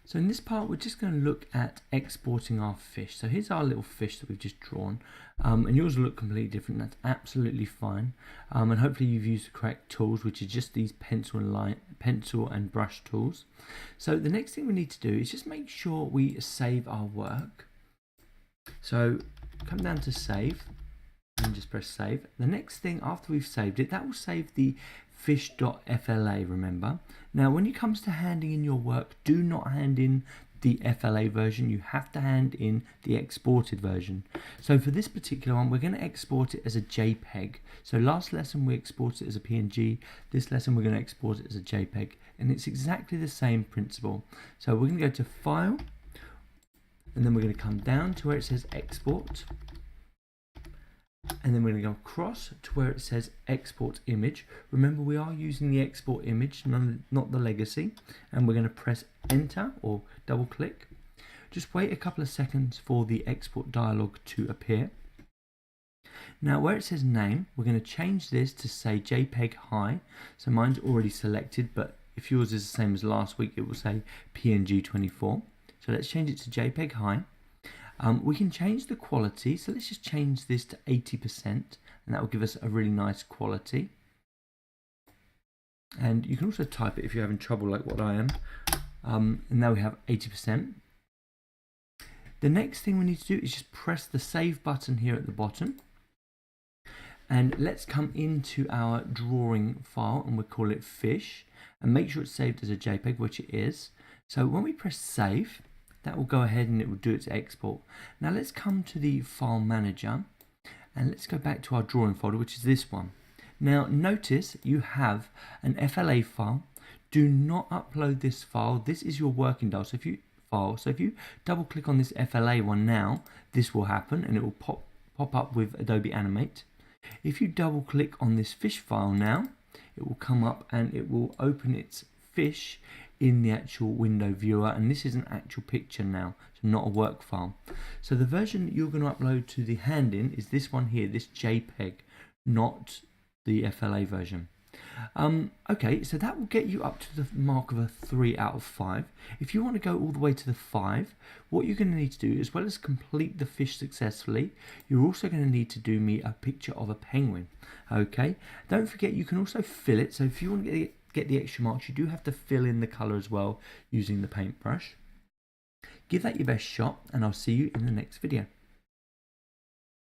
So in this part, we're just going to look at exporting our fish. So here's our little fish that we've just drawn, and yours will look completely different. That's absolutely fine, and hopefully you've used the correct tools, which is just these pencil and brush tools. So the next thing we need to do is just make sure we save our work. So come down to save and just press save. The next thing after we've saved it, that will save the fish.fla, remember. Now when it comes to handing in your work, do not hand in the FLA version, you have to hand in the exported version. So for this particular one, we're going to export it as a JPEG. So last lesson we exported it as a PNG, this lesson we're going to export it as a JPEG, and it's exactly the same principle. So we're going to go to File, and then we're going to come down to where it says Export, and then we're going to go across to where it says export image. Remember, we are using the export image, not the legacy, and we're going to press enter or double click. Just wait a couple of seconds for the export dialog to appear. Now where it says name, we're going to change this to say JPEG High. So mine's already selected, but if yours is the same as last week, it will say PNG 24. So let's change it to JPEG High. We can change the quality, so let's just change this to 80%, and that will give us a really nice quality. And you can also type it if you're having trouble like what I am. And now we have 80%. The next thing we need to do is just press the save button here at the bottom. And let's come into our drawing file, and we'll call it fish, and make sure it's saved as a JPEG, which it is. So when we press save, that will go ahead and it will do its export. Now let's come to the file manager and let's go back to our drawing folder, which is this one. Now notice you have an FLA file. Do not upload this file. This is your working dial. So if you double click on this FLA one now, this will happen and it will pop up with Adobe Animate. If you double click on this fish file now, it will come up and it will open its fish in the actual window viewer, and this is an actual picture now, so not a work file. So the version that you're going to upload to the hand-in is this one here, this JPEG, not the FLA version. Okay, so that will get you up to the mark of a 3 out of 5. If you want to go all the way to the 5, what you're going to need to do, as well as complete the fish successfully, you're also going to need to do me a picture of a penguin. Okay, don't forget you can also fill it, so if you want to get the extra marks, you do have to fill in the colour as well using the paintbrush. Give that your best shot, and I'll see you in the next video.